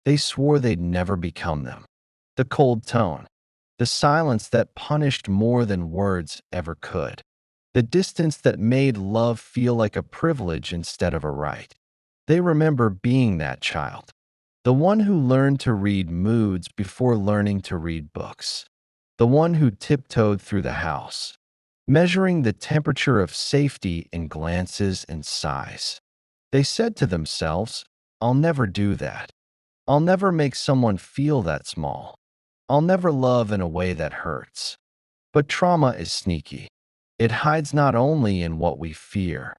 They swore they'd never become them. The cold tone, the silence that punished more than words ever could, the distance that made love feel like a privilege instead of a right. They remember being that child, the one who learned to read moods before learning to read books, the one who tiptoed through the house, measuring the temperature of safety in glances and sighs. They said to themselves, I'll never do that. I'll never make someone feel that small. I'll never love in a way that hurts. But trauma is sneaky. It hides not only in what we fear,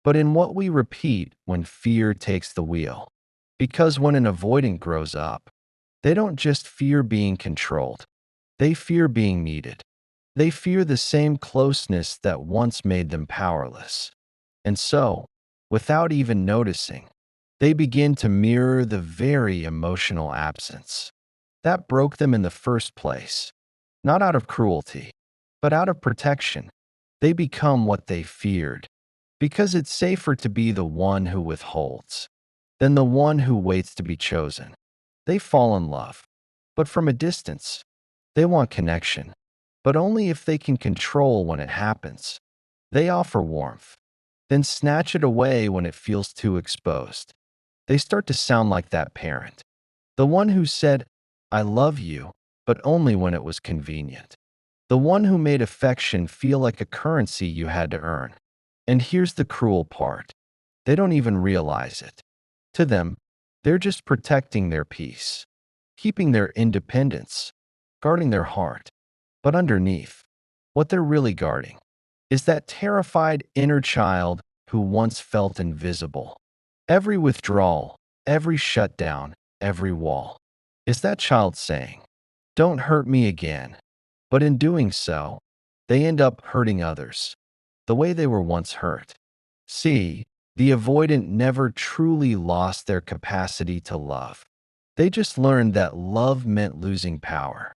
but in what we repeat when fear takes the wheel. Because when an avoidant grows up, they don't just fear being controlled, they fear being needed. They fear the same closeness that once made them powerless. And so, without even noticing, they begin to mirror the very emotional absence that broke them in the first place. Not out of cruelty, but out of protection. They become what they feared, because it's safer to be the one who withholds than the one who waits to be chosen. They fall in love, but from a distance. They want connection, but only if they can control when it happens. They offer warmth, then snatch it away when it feels too exposed. They start to sound like that parent, the one who said, I love you, but only when it was convenient. The one who made affection feel like a currency you had to earn. And here's the cruel part. They don't even realize it. To them, they're just protecting their peace, keeping their independence, guarding their heart. But underneath, what they're really guarding is that terrified inner child who once felt invisible. Every withdrawal, every shutdown, every wall is that child saying, don't hurt me again. But in doing so, they end up hurting others the way they were once hurt. See, the avoidant never truly lost their capacity to love. They just learned that love meant losing power,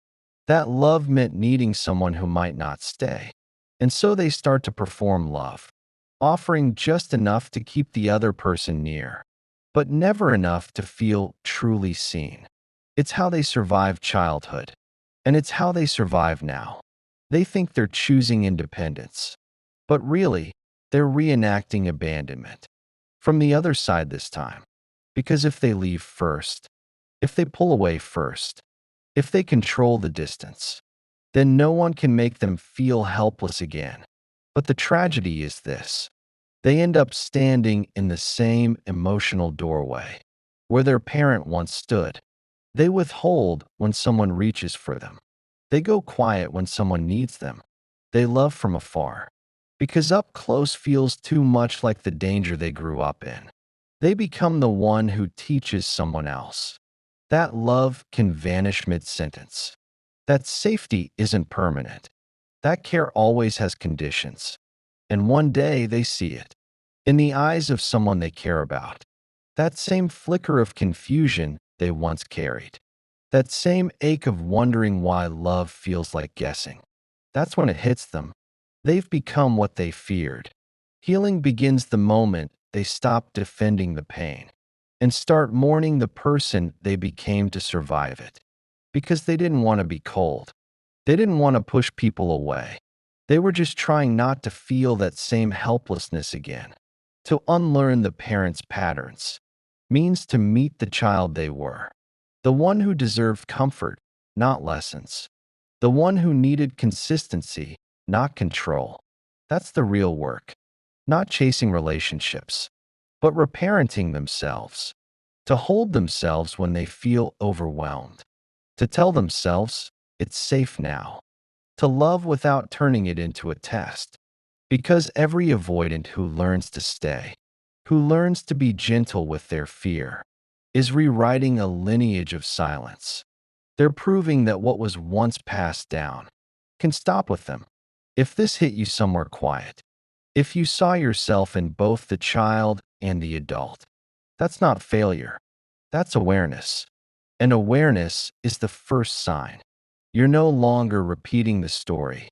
that love meant needing someone who might not stay. And so they start to perform love, offering just enough to keep the other person near, but never enough to feel truly seen. It's how they survived childhood, and it's how they survive now. They think they're choosing independence, but really, they're reenacting abandonment. From the other side this time. Because if they leave first, if they pull away first, if they control the distance, then no one can make them feel helpless again. But the tragedy is this. They end up standing in the same emotional doorway where their parent once stood. They withhold when someone reaches for them. They go quiet when someone needs them. They love from afar, because up close feels too much like the danger they grew up in. They become the one who teaches someone else that love can vanish mid-sentence, that safety isn't permanent, that care always has conditions, and one day they see it in the eyes of someone they care about. That same flicker of confusion they once carried. That same ache of wondering why love feels like guessing. That's when it hits them. They've become what they feared. Healing begins the moment they stop defending the pain and start mourning the person they became to survive it. Because they didn't want to be cold. They didn't want to push people away. They were just trying not to feel that same helplessness again. To unlearn the parents' patterns means to meet the child they were. The one who deserved comfort, not lessons. The one who needed consistency, not control. That's the real work. Not chasing relationships, but reparenting themselves. To hold themselves when they feel overwhelmed. To tell themselves, it's safe now. To love without turning it into a test. Because every avoidant who learns to stay, who learns to be gentle with their fear, is rewriting a lineage of silence. They're proving that what was once passed down can stop with them. If this hit you somewhere quiet, if you saw yourself in both the child and the adult, that's not failure. That's awareness. And awareness is the first sign. You're no longer repeating the story.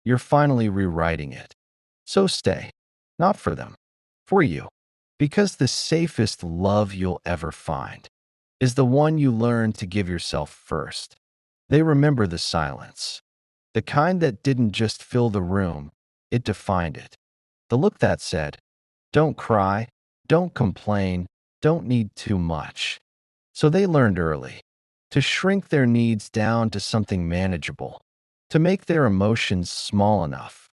You're finally rewriting it. So stay. Not for them. For you. Because the safest love you'll ever find is the one you learn to give yourself first. They remember the silence, the kind that didn't just fill the room, it defined it. The look that said, don't cry, don't complain, don't need too much. So they learned early to shrink their needs down to something manageable, to make their emotions small enough,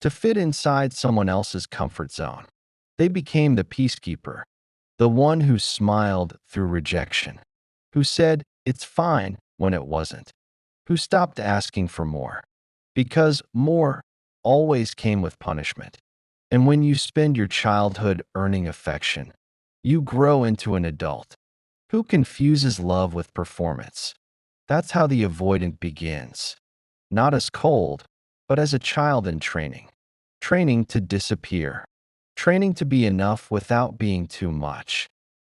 to fit inside someone else's comfort zone. They became the peacekeeper, the one who smiled through rejection, who said, it's fine when it wasn't, who stopped asking for more, because more always came with punishment. And when you spend your childhood earning affection, you grow into an adult who confuses love with performance. That's how the avoidant begins, not as cold, but as a child in training, training to disappear, training to be enough without being too much,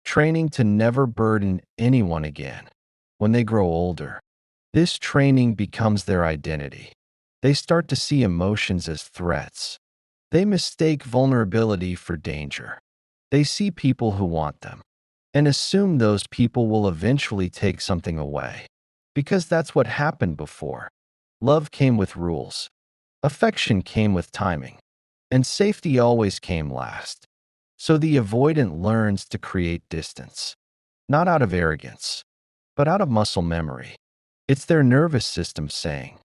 training to never burden anyone again. When they grow older, this training becomes their identity. They start to see emotions as threats. They mistake vulnerability for danger. They see people who want them and assume those people will eventually take something away. Because that's what happened before. Love came with rules. Affection came with timing. And safety always came last. So the avoidant learns to create distance, not out of arrogance, but out of muscle memory. It's their nervous system saying,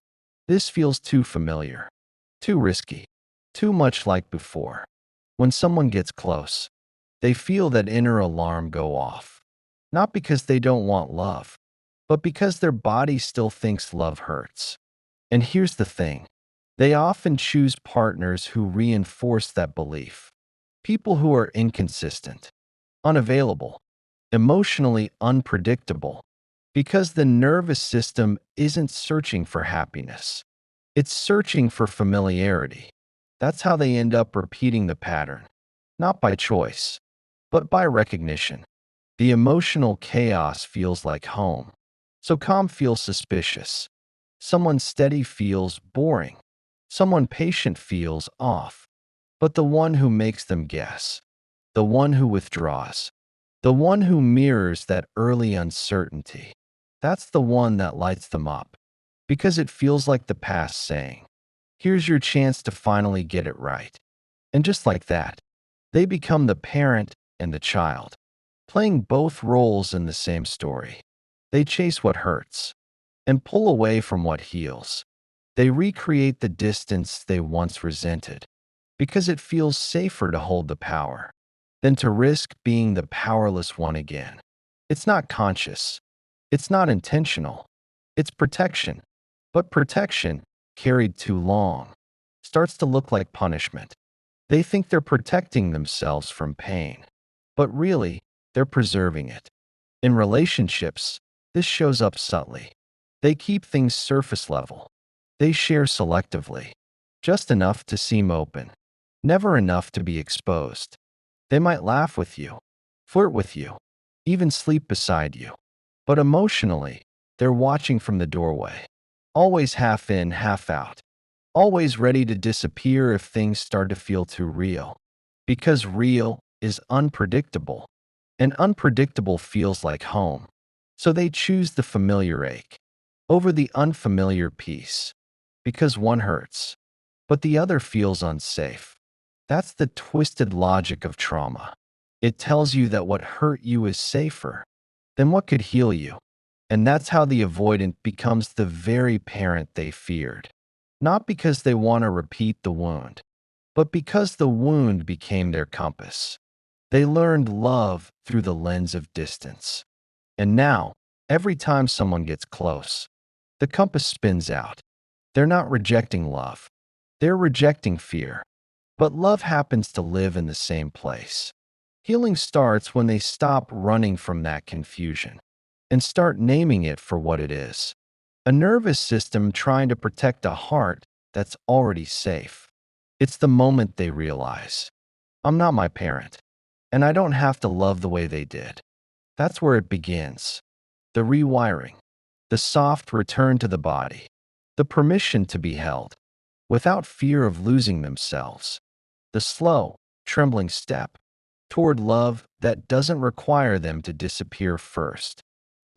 this feels too familiar, too risky, too much like before. When someone gets close, they feel that inner alarm go off, not because they don't want love, but because their body still thinks love hurts. And here's the thing, they often choose partners who reinforce that belief. People who are inconsistent, unavailable, emotionally unpredictable, because the nervous system isn't searching for happiness. It's searching for familiarity. That's how they end up repeating the pattern, not by choice, but by recognition. The emotional chaos feels like home, so calm feels suspicious. Someone steady feels boring. Someone patient feels off. But the one who makes them guess, the one who withdraws, the one who mirrors that early uncertainty, that's the one that lights them up, because it feels like the past saying, here's your chance to finally get it right. And just like that, they become the parent and the child, playing both roles in the same story. They chase what hurts and pull away from what heals. They recreate the distance they once resented because it feels safer to hold the power than to risk being the powerless one again. It's not conscious. It's not intentional. It's protection. But protection, carried too long, starts to look like punishment. They think they're protecting themselves from pain, but really, they're preserving it. In relationships, this shows up subtly. They keep things surface level. They share selectively, just enough to seem open, never enough to be exposed. They might laugh with you, flirt with you, even sleep beside you. But emotionally, they're watching from the doorway, always half in, half out, always ready to disappear if things start to feel too real. Because real is unpredictable, and unpredictable feels like home. So they choose the familiar ache over the unfamiliar peace, because one hurts, but the other feels unsafe. That's the twisted logic of trauma. It tells you that what hurt you is safer than what could heal you. And that's how the avoidant becomes the very parent they feared. Not because they want to repeat the wound, but because the wound became their compass. They learned love through the lens of distance. And now, every time someone gets close, the compass spins out. They're not rejecting love. They're rejecting fear. But love happens to live in the same place. Healing starts when they stop running from that confusion and start naming it for what it is. A nervous system trying to protect a heart that's already safe. It's the moment they realize, I'm not my parent, and I don't have to love the way they did. That's where it begins. The rewiring, the soft return to the body, the permission to be held, without fear of losing themselves. The slow, trembling step toward love that doesn't require them to disappear first.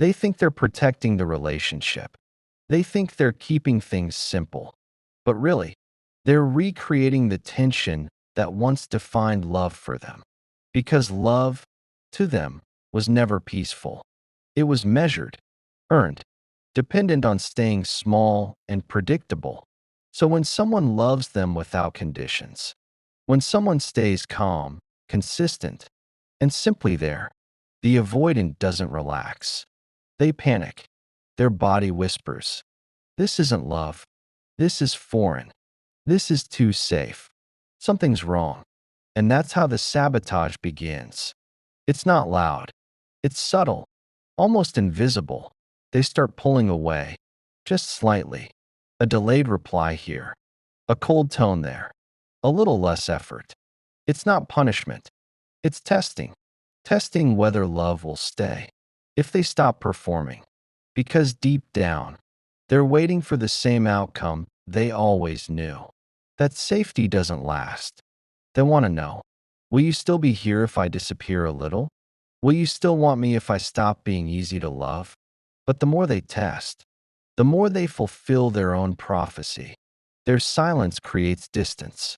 They think they're protecting the relationship. They think they're keeping things simple. But really, they're recreating the tension that once defined love for them. Because love, to them, was never peaceful. It was measured, earned, dependent on staying small and predictable. So when someone loves them without conditions, when someone stays calm, consistent, and simply there, the avoidant doesn't relax. They panic. Their body whispers, "This isn't love. This is foreign. This is too safe. Something's wrong." And that's how the sabotage begins. It's not loud. It's subtle, almost invisible. They start pulling away, just slightly. A delayed reply here, a cold tone there, a little less effort. It's not punishment. It's testing. Testing whether love will stay. If they stop performing. Because deep down, they're waiting for the same outcome they always knew. That safety doesn't last. They want to know, will you still be here if I disappear a little? Will you still want me if I stop being easy to love? But the more they test, the more they fulfill their own prophecy. Their silence creates distance.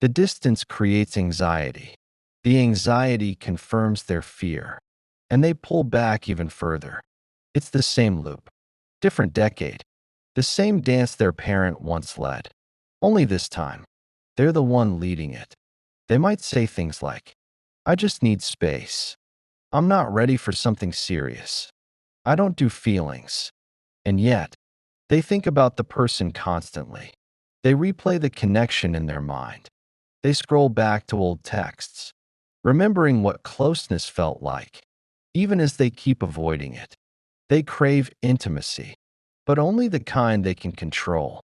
The distance creates anxiety. The anxiety confirms their fear. And they pull back even further. It's the same loop, different decade, the same dance their parent once led. Only this time, they're the one leading it. They might say things like, "I just need space. I'm not ready for something serious. I don't do feelings." And yet, they think about the person constantly. They replay the connection in their mind. They scroll back to old texts, remembering what closeness felt like, even as they keep avoiding it. They crave intimacy, but only the kind they can control,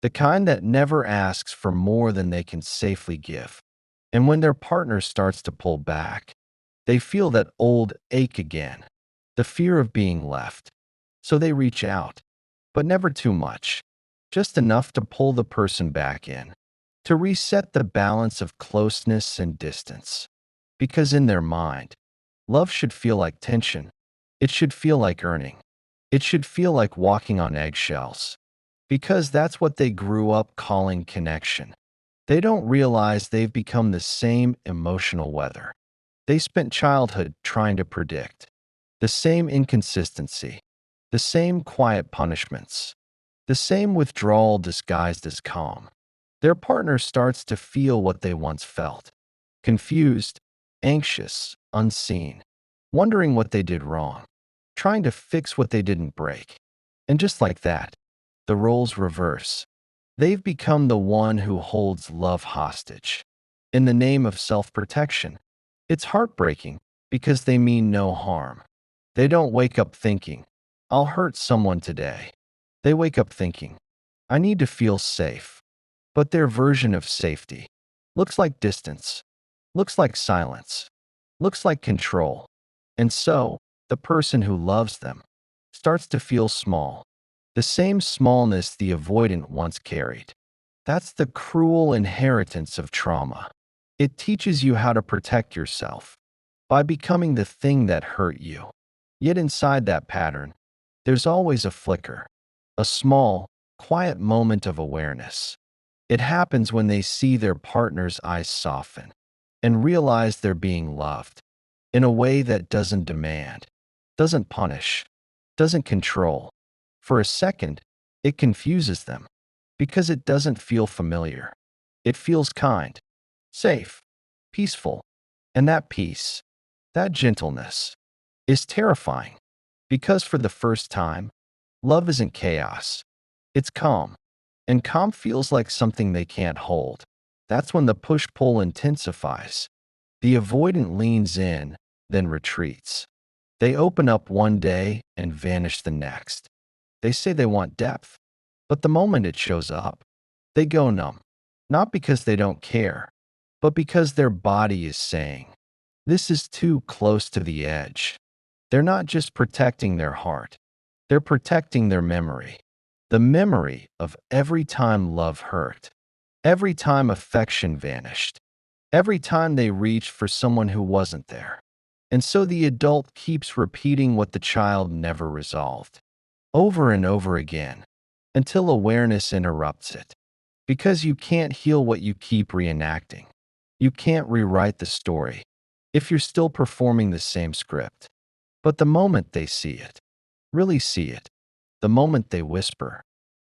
the kind that never asks for more than they can safely give. And when their partner starts to pull back, they feel that old ache again, the fear of being left. So they reach out, but never too much, just enough to pull the person back in, to reset the balance of closeness and distance. Because in their mind, love should feel like tension. It should feel like earning. It should feel like walking on eggshells. Because that's what they grew up calling connection. They don't realize they've become the same emotional weather they spent childhood trying to predict. The same inconsistency, the same quiet punishments, the same withdrawal disguised as calm. Their partner starts to feel what they once felt, confused, anxious, unseen, wondering what they did wrong, trying to fix what they didn't break. And just like that, the roles reverse. They've become the one who holds love hostage in the name of self-protection. It's heartbreaking because they mean no harm. They don't wake up thinking, "I'll hurt someone today." They wake up thinking, "I need to feel safe." But their version of safety looks like distance, looks like silence, looks like control. And so, the person who loves them starts to feel small, the same smallness the avoidant once carried. That's the cruel inheritance of trauma. It teaches you how to protect yourself by becoming the thing that hurt you. Yet inside that pattern, there's always a flicker, a small, quiet moment of awareness. It happens when they see their partner's eyes soften and realize they're being loved in a way that doesn't demand, doesn't punish, doesn't control. For a second, it confuses them because it doesn't feel familiar. It feels kind, safe, peaceful, and that peace, that gentleness, is terrifying because for the first time, love isn't chaos. It's calm, and calm feels like something they can't hold. That's when the push-pull intensifies. The avoidant leans in, then retreats. They open up one day and vanish the next. They say they want depth, but the moment it shows up, they go numb. Not because they don't care, but because their body is saying, "This is too close to the edge." They're not just protecting their heart, they're protecting their memory. The memory of every time love hurt, every time affection vanished, every time they reached for someone who wasn't there. And so the adult keeps repeating what the child never resolved, over and over again, until awareness interrupts it. Because you can't heal what you keep reenacting. You can't rewrite the story if you're still performing the same script. But the moment they see it, really see it, the moment they whisper,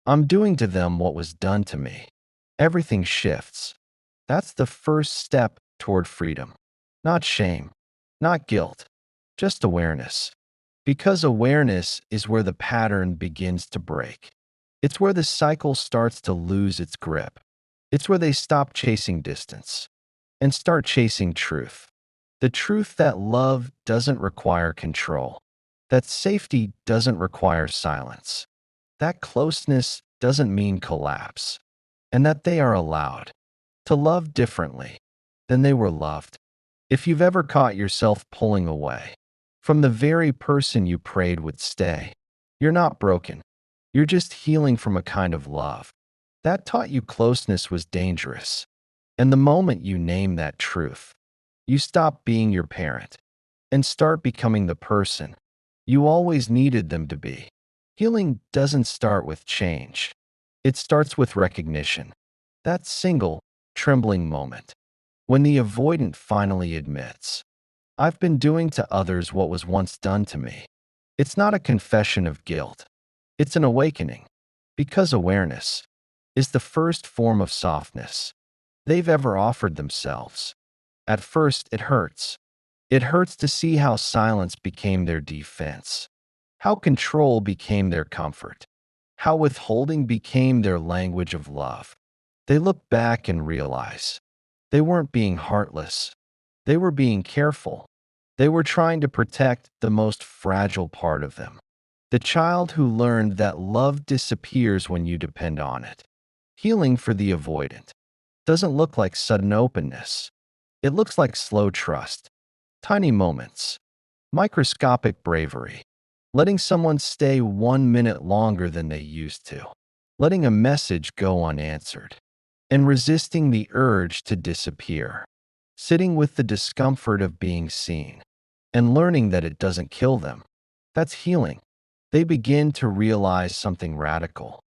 I'm doing to them what was done to me, everything shifts. That's the first step toward freedom. Not shame, not guilt, just awareness. Because awareness is where the pattern begins to break. It's where the cycle starts to lose its grip. It's where they stop chasing distance and start chasing truth. The truth that love doesn't require control, that safety doesn't require silence, that closeness doesn't mean collapse, and that they are allowed to love differently than they were loved. If you've ever caught yourself pulling away from the very person you prayed would stay, you're not broken. You're just healing from a kind of love that taught you closeness was dangerous. And the moment you name that truth, you stop being your parent and start becoming the person you always needed them to be. Healing doesn't start with change. It starts with recognition. That single, trembling moment when the avoidant finally admits, I've been doing to others what was once done to me. It's not a confession of guilt. It's an awakening. Because awareness is the first form of softness they've ever offered themselves. At first, it hurts. It hurts to see how silence became their defense, how control became their comfort, how withholding became their language of love. They look back and realize they weren't being heartless. They were being careful. They were trying to protect the most fragile part of them, the child who learned that love disappears when you depend on it. Healing for the avoidant doesn't look like sudden openness. It looks like slow trust, tiny moments, microscopic bravery, letting someone stay 1 minute longer than they used to, letting a message go unanswered, and resisting the urge to disappear, sitting with the discomfort of being seen, and learning that it doesn't kill them. That's healing. They begin to realize something radical,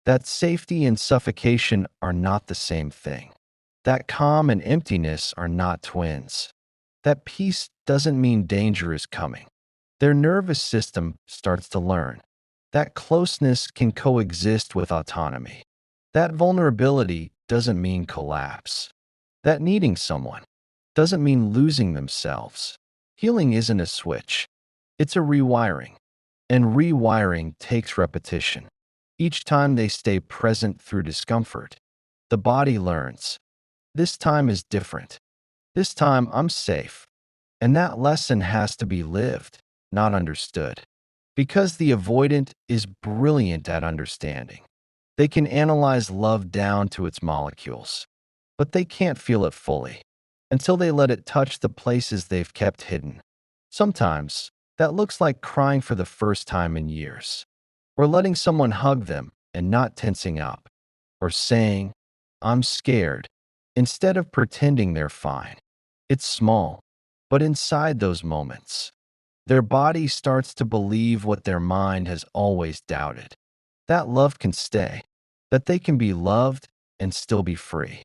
that safety and suffocation are not the same thing, that calm and emptiness are not twins, that peace doesn't mean danger is coming. Their nervous system starts to learn that closeness can coexist with autonomy, that vulnerability doesn't mean collapse, that needing someone doesn't mean losing themselves. Healing isn't a switch, it's a rewiring, and rewiring takes repetition. Each time they stay present through discomfort, the body learns, this time is different. This time I'm safe. And that lesson has to be lived, not understood. Because the avoidant is brilliant at understanding. They can analyze love down to its molecules, but they can't feel it fully until they let it touch the places they've kept hidden. Sometimes that looks like crying for the first time in years, or letting someone hug them and not tensing up, or saying, I'm scared, instead of pretending they're fine. It's small, but inside those moments, their body starts to believe what their mind has always doubted, that love can stay, that they can be loved and still be free.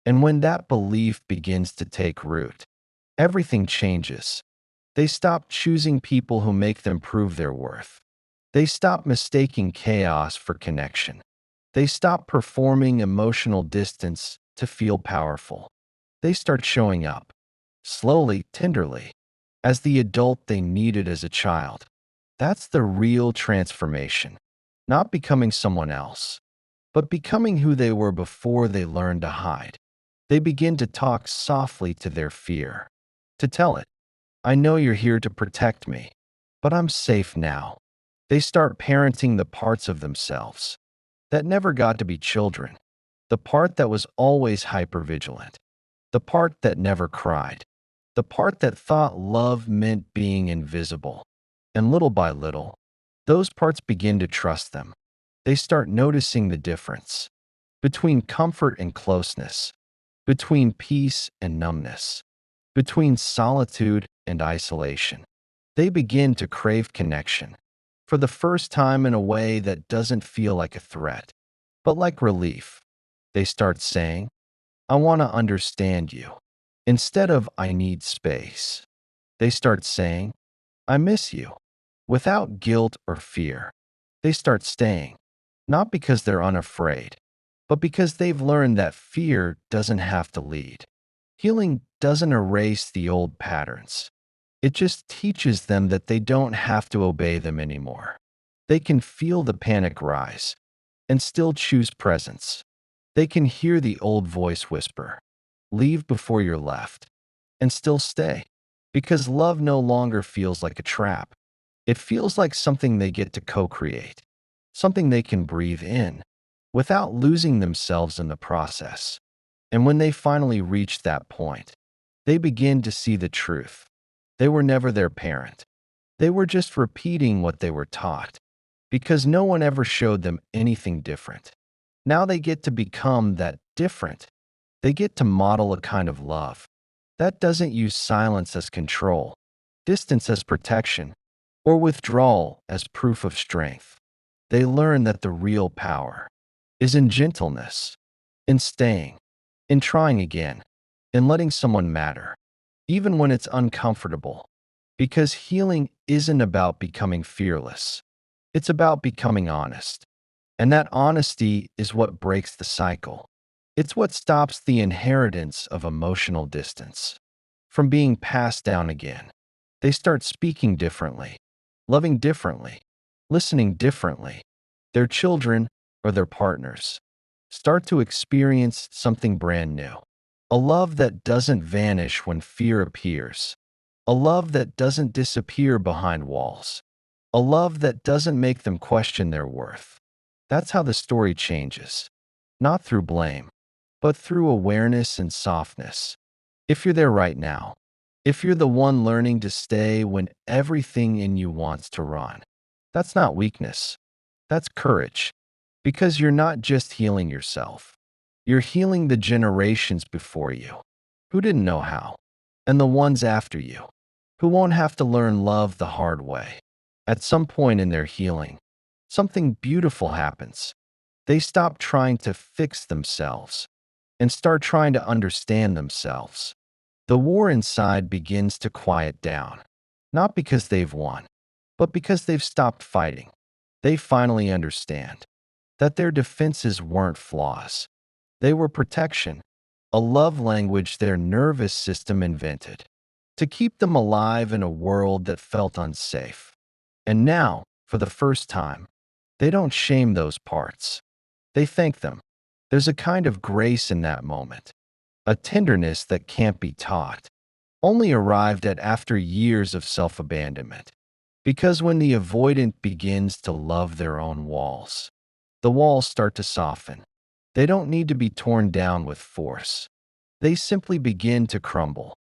And when that belief begins to take root, everything changes. They stop choosing people who make them prove their worth. They stop mistaking chaos for connection. They stop performing emotional distance to feel powerful. They start showing up, slowly, tenderly, as the adult they needed as a child. That's the real transformation. Not becoming someone else, but becoming who they were before they learned to hide. They begin to talk softly to their fear, to tell it, I know you're here to protect me, but I'm safe now. They start parenting the parts of themselves that never got to be children, the part that was always hypervigilant, the part that never cried, the part that thought love meant being invisible. And little by little, those parts begin to trust them. They start noticing the difference between comfort and closeness, between peace and numbness, between solitude and isolation. They begin to crave connection, for the first time in a way that doesn't feel like a threat, but like relief. They start saying, I want to understand you, instead of I need space. They start saying, I miss you, without guilt or fear. They start staying, not because they're unafraid, but because they've learned that fear doesn't have to lead. Healing doesn't erase the old patterns. It just teaches them that they don't have to obey them anymore. They can feel the panic rise and still choose presence. They can hear the old voice whisper, leave before you're left, and still stay. Because love no longer feels like a trap. It feels like something they get to co-create, something they can breathe in without losing themselves in the process. And when they finally reach that point, they begin to see the truth. They were never their parent. They were just repeating what they were taught, because no one ever showed them anything different. Now they get to become that different. They get to model a kind of love that doesn't use silence as control, distance as protection, or withdrawal as proof of strength. They learn that the real power is in gentleness, in staying, in trying again, in letting someone matter, even when it's uncomfortable. Because healing isn't about becoming fearless, it's about becoming honest. And that honesty is what breaks the cycle. It's what stops the inheritance of emotional distance from being passed down again. They start speaking differently, loving differently, listening differently. Their children or their partners start to experience something brand new. A love that doesn't vanish when fear appears. A love that doesn't disappear behind walls. A love that doesn't make them question their worth. That's how the story changes. Not through blame, but through awareness and softness. If you're there right now, if you're the one learning to stay when everything in you wants to run, that's not weakness. That's courage. Because you're not just healing yourself. You're healing the generations before you, who didn't know how, and the ones after you, who won't have to learn love the hard way. At some point in their healing, something beautiful happens. They stop trying to fix themselves and start trying to understand themselves. The war inside begins to quiet down, not because they've won, but because they've stopped fighting. They finally understand that their defenses weren't flaws. They were protection, a love language their nervous system invented to keep them alive in a world that felt unsafe. And now, for the first time, they don't shame those parts. They thank them. There's a kind of grace in that moment, a tenderness that can't be taught, only arrived at after years of self-abandonment. Because when the avoidant begins to love their own walls, the walls start to soften. They don't need to be torn down with force. They simply begin to crumble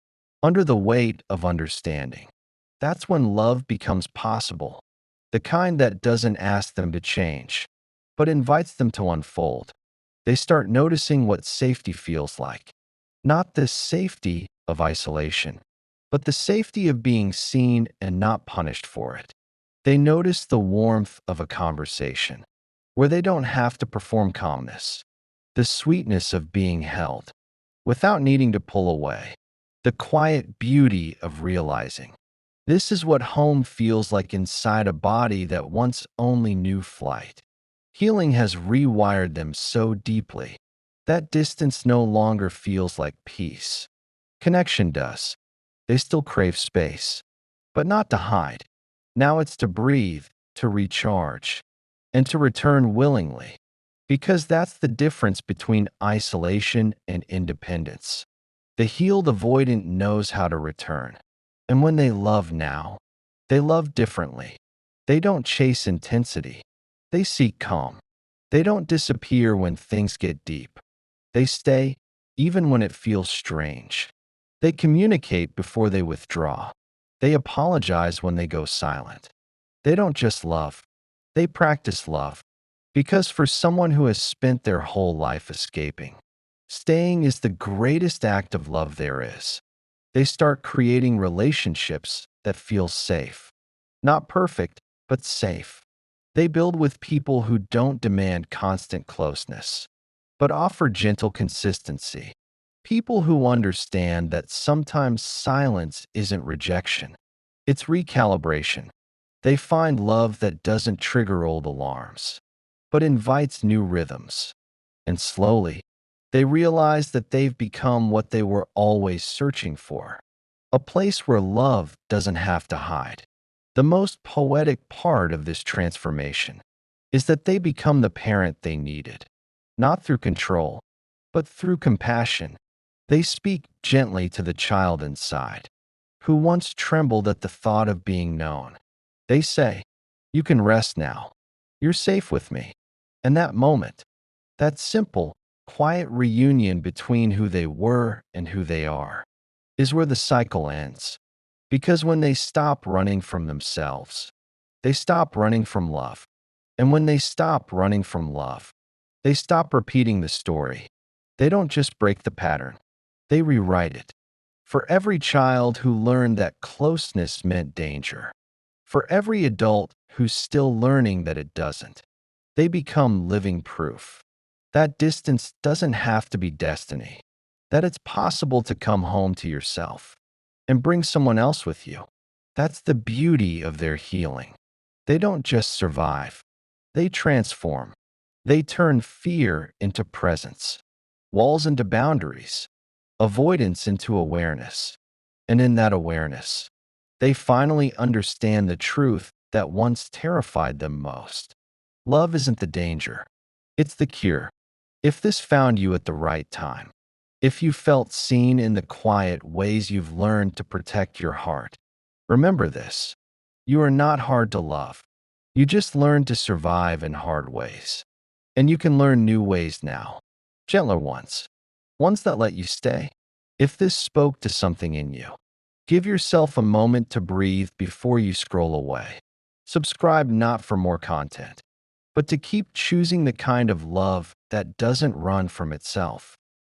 under the weight of understanding. That's when love becomes possible, the kind that doesn't ask them to change, but invites them to unfold. They start noticing what safety feels like. Not the safety of isolation, but the safety of being seen and not punished for it. They notice the warmth of a conversation, where they don't have to perform calmness, the sweetness of being held, without needing to pull away, the quiet beauty of realizing. This is what home feels like inside a body that once only knew flight. Healing has rewired them so deeply that distance no longer feels like peace. Connection does. They still crave space, but not to hide. Now it's to breathe, to recharge, and to return willingly. Because that's the difference between isolation and independence. The healed avoidant knows how to return. And when they love now, they love differently. They don't chase intensity. They seek calm. They don't disappear when things get deep. They stay, even when it feels strange. They communicate before they withdraw. They apologize when they go silent. They don't just love, they practice love. Because for someone who has spent their whole life escaping, staying is the greatest act of love there is. They start creating relationships that feel safe. Not perfect, but safe. They build with people who don't demand constant closeness, but offer gentle consistency. People who understand that sometimes silence isn't rejection, it's recalibration. They find love that doesn't trigger old alarms, but invites new rhythms. And slowly, they realize that they've become what they were always searching for, a place where love doesn't have to hide. The most poetic part of this transformation is that they become the parent they needed, not through control, but through compassion. They speak gently to the child inside, who once trembled at the thought of being known. They say, "You can rest now. You're safe with me." And that moment, that simple, quiet reunion between who they were and who they are, is where the cycle ends. Because when they stop running from themselves, they stop running from love. And when they stop running from love, they stop repeating the story. They don't just break the pattern, they rewrite it. For every child who learned that closeness meant danger, for every adult who's still learning that it doesn't, they become living proof. That distance doesn't have to be destiny, that it's possible to come home to yourself and bring someone else with you. That's the beauty of their healing. They don't just survive, they transform. They turn fear into presence, walls into boundaries, avoidance into awareness. And in that awareness, they finally understand the truth that once terrified them most. Love isn't the danger, it's the cure. If this found you at the right time, if you felt seen in the quiet ways you've learned to protect your heart, remember this: you are not hard to love. You just learned to survive in hard ways. And you can learn new ways now, gentler ones, ones that let you stay. If this spoke to something in you, give yourself a moment to breathe before you scroll away. Subscribe not for more content, but to keep choosing the kind of love that doesn't run from itself.